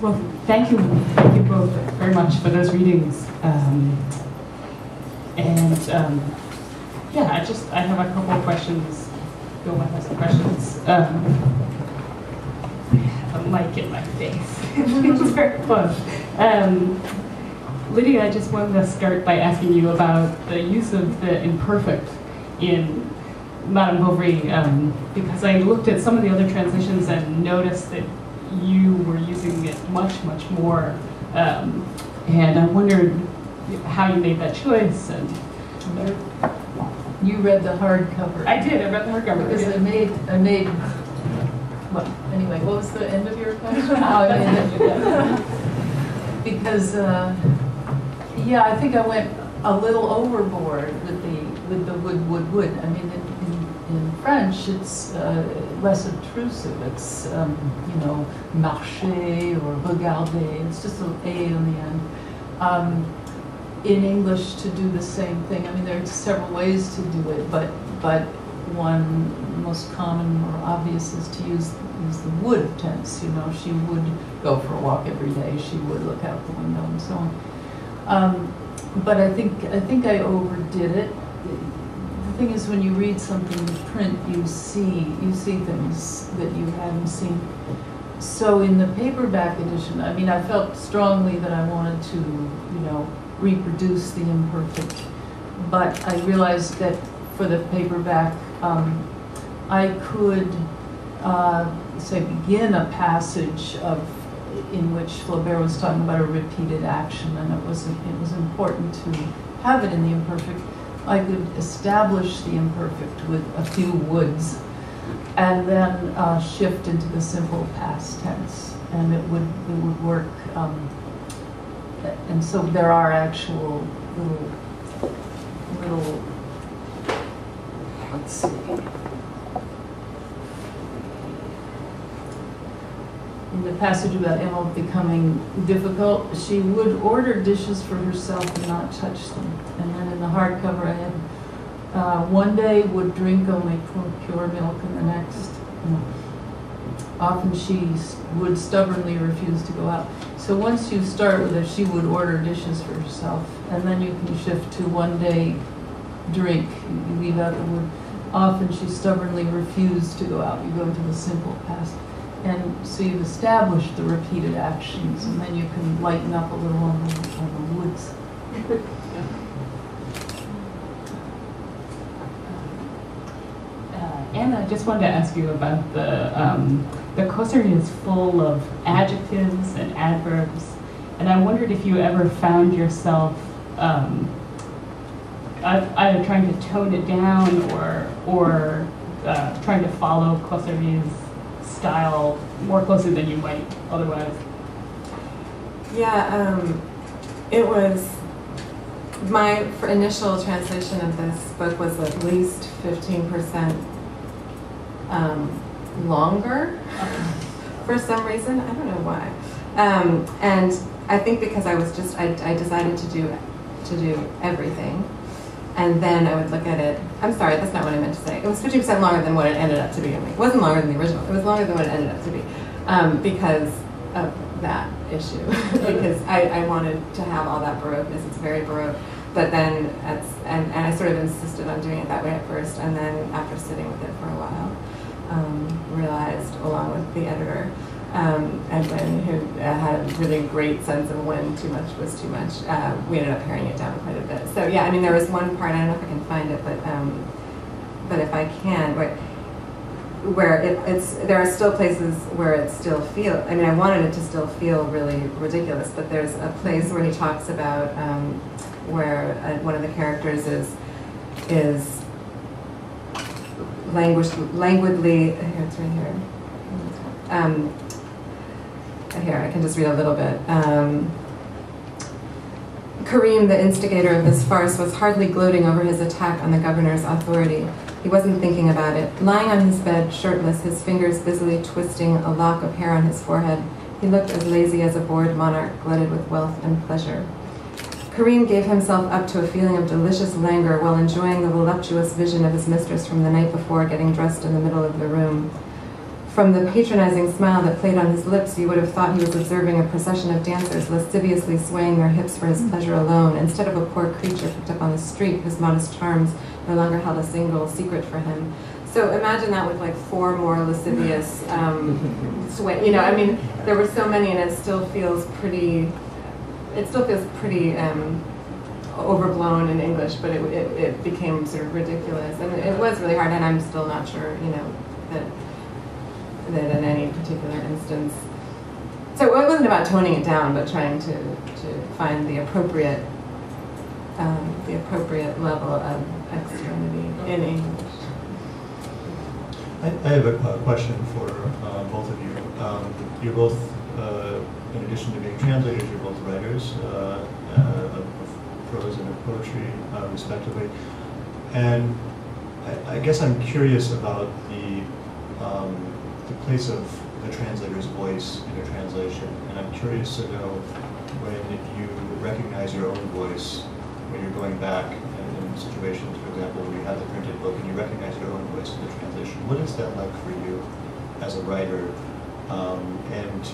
Well, thank you both very much for those readings. Yeah, I have a couple of questions. Bill might have some questions. I have a mic in my face. It's very fun. Lydia, I just wanted to start by asking you about the use of the imperfect in Madame Bovary, because I looked at some of the other translations and noticed that you were using it much, much more. And I wondered how you made that choice. And you read the hardcover. I did. I read the hardcover. Because I made. Well, anyway, what was the end of your question? Because yeah, I think I went a little overboard with the wood. I mean, in French, it's less obtrusive. It's you know, marcher or regarder. It's just an A on the end. In English, to do the same thing. I mean, there are several ways to do it, but one most common, more obvious, is to use the would tense. You know, she would go for a walk every day. She would look out the window, and so on. But I think I overdid it. The thing is, when you read something in print, you see things that you hadn't seen. So in the paperback edition, I mean, I felt strongly that I wanted to, you know, reproduce the imperfect, but I realized that for the paperback, I could say begin a passage in which Flaubert was talking about a repeated action, and it was important to have it in the imperfect. I could establish the imperfect with a few woulds, and then shift into the simple past tense, and it would work. And so there are actual little. Let's see. In the passage about Emma becoming difficult, she would order dishes for herself and not touch them. And then in the hardcover, I had one day would drink only pure milk, and the next, often she would stubbornly refuse to go out. So once you start with she would order dishes for herself, and then you can shift to one day drink. You leave out the would. Often she stubbornly refused to go out. You go into the simple past. And so you've established the repeated actions, and then you can lighten up a little on the woods. Anna, I just wanted to ask you about the Causerie is full of adjectives and adverbs, and I wondered if you ever found yourself either trying to tone it down or trying to follow Causerie's style more closely than you might otherwise. Yeah, it was my initial translation of this book was at least 15% longer for some reason. I don't know why. And I think because I decided to do everything. And then I would look at it. I'm sorry, that's not what I meant to say. It was 50% longer than what it ended up to be. It wasn't longer than the original. It was longer than what it ended up to be because of that issue. Because I wanted to have all that Baroqueness. It's very Baroque. But then, and I sort of insisted on doing it that way at first. And then after sitting with it for a while, realized, along with the editor, Edwin, who had a really great sense of when too much was too much, we ended up paring it down quite a bit. So yeah, I mean, there was one part, I don't know if I can find it, but if I can, where there are still places where it still feels, I mean, I wanted it to still feel really ridiculous, but there's a place where he talks about where one of the characters is languidly, here, it's right here. Here, I can just read a little bit. Karim, the instigator of this farce, was hardly gloating over his attack on the governor's authority. He wasn't thinking about it. Lying on his bed, shirtless, his fingers busily twisting a lock of hair on his forehead, he looked as lazy as a bored monarch glutted with wealth and pleasure. Karim gave himself up to a feeling of delicious languor while enjoying the voluptuous vision of his mistress from the night before getting dressed in the middle of the room. From the patronizing smile that played on his lips, you would have thought he was observing a procession of dancers lasciviously swaying their hips for his pleasure alone, instead of a poor creature picked up on the street whose modest charms no longer held a single secret for him. So imagine that with like 4 more lascivious sway. You know, I mean, there were so many, and it still feels pretty. Overblown in English, but it became sort of ridiculous, and it was really hard. And I'm still not sure, you know, that in any particular instance. So it wasn't about toning it down, but trying to find the appropriate level of externity in English. I have a question for both of you. You're both, in addition to being translators, you're both writers of prose and of poetry, respectively. And I guess I'm curious about the place of the translator's voice in a translation. And I'm curious to know when you recognize your own voice, when you're going back in situations, for example, when you have the printed book and you recognize your own voice in the translation. What is that like for you as a writer? And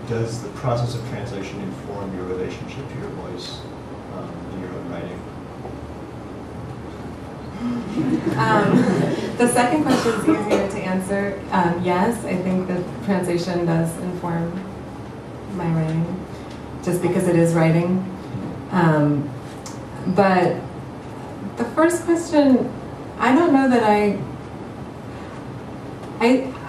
does the process of translation inform your relationship to your voice in your own writing? The second question is easier to answer. Yes, I think that translation does inform my writing, just because it is writing. But the first question, I don't know that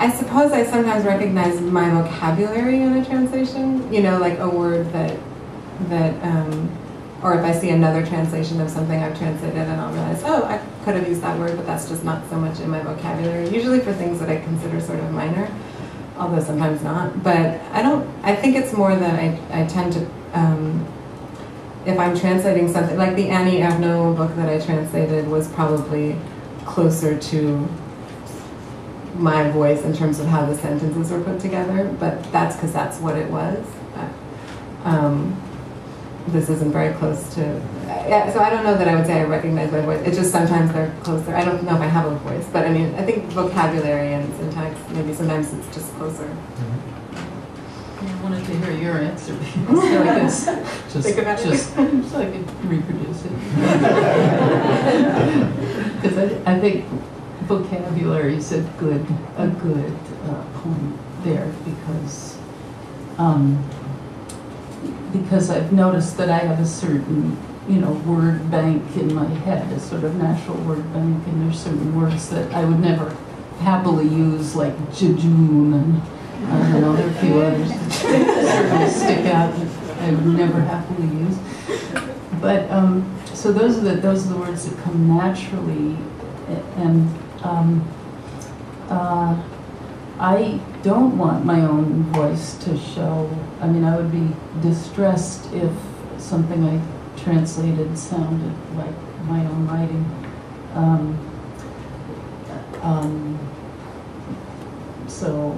I suppose I sometimes recognize my vocabulary in a translation, you know, like a word that or if I see another translation of something I've translated and I'll realize, oh, I could have used that word, but that's just not so much in my vocabulary, usually for things that I consider sort of minor, although sometimes not. But I think it's more that I tend to, if I'm translating something, like the Annie Ernaux book that I translated was probably closer to my voice in terms of how the sentences were put together, but that's because that's what it was. This isn't very close to, so I don't know that I would say I recognize my voice. It's just sometimes they're closer. I don't know if I have a voice, but I mean, I think vocabulary and syntax, maybe sometimes it's just closer. I wanted to hear your answer, so I could so I could reproduce it. Because I think vocabulary is a good point there, because I've noticed that I have a certain, you know, word bank in my head, a sort of natural word bank, and there's certain words that I would never happily use, like jejune, and I know there are a few others that certainly stick out that I would never happily use. But so those are the words that come naturally, and I don't want my own voice to show. I mean, I would be distressed if something I translated sounded like my own writing. So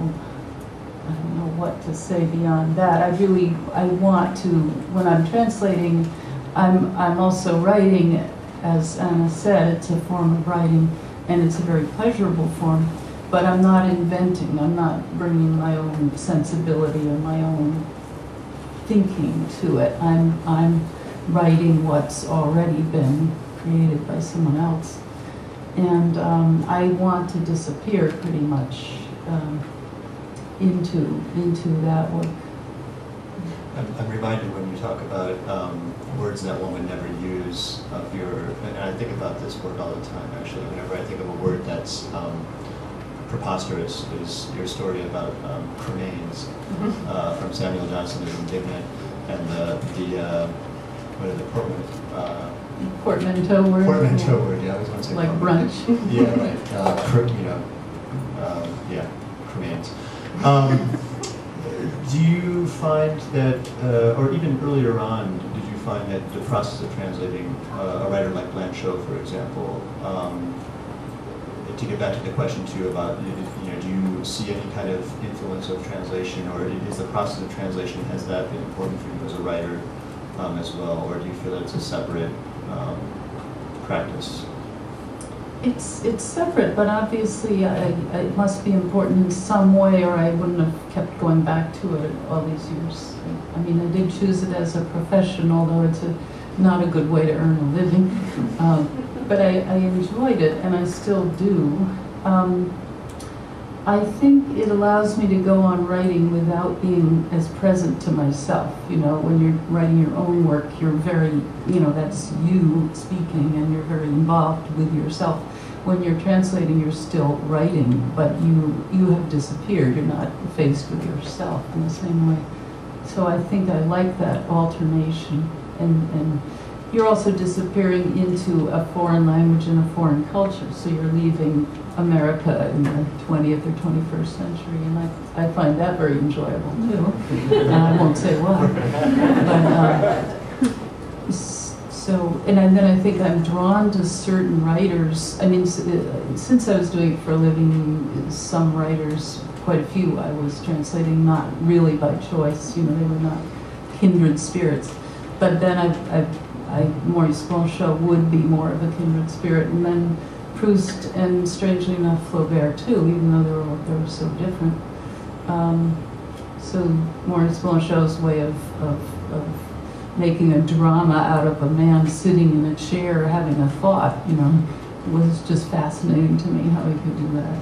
I don't know what to say beyond that. I want to, when I'm translating, I'm also writing, as Anna said, it's a form of writing, and it's a very pleasurable form. But I'm not inventing. I'm not bringing my own sensibility or my own thinking to it. I'm writing what's already been created by someone else, and I want to disappear pretty much into that work. I'm reminded when you talk about words that one would never use of and I think about this word all the time. Actually, whenever I think of a word that's preposterous, is your story about cremains from Samuel Johnson is Indignant, and the portmanteau word. Portmanteau word, yeah, I always want to say like brunch. Yeah, right. Cremains. Do you find that, or even earlier on, did you find that the process of translating a writer like Blanchot, for example, to get back to the question too about, do you see any kind of influence of translation, or is the process of translation, has that been important for you as a writer as well, or do you feel that it's a separate practice? It's separate, but obviously it must be important in some way, or I wouldn't have kept going back to it all these years. I mean, I did choose it as a profession, although it's not a good way to earn a living. But I enjoyed it, and I still do. I think it allows me to go on writing without being as present to myself. You know, when you're writing your own work, you're very, you know, that's you speaking, and you're very involved with yourself. When you're translating, you're still writing, but you have disappeared. You're not faced with yourself in the same way. So I think I like that alternation, and you're also disappearing into a foreign language and a foreign culture. So you're leaving America in the 20th or 21st century, and I find that very enjoyable too. And I won't say why. But, so, and then I think I'm drawn to certain writers. I mean, since I was doing it for a living, some writers, quite a few, I was translating not really by choice. You know, they were not kindred spirits. But then Maurice Blanchot would be more of a kindred spirit, and then Proust, and strangely enough Flaubert too, even though they were so different. So Maurice Blanchot's way of making a drama out of a man sitting in a chair having a thought, you know, was just fascinating to me how he could do that.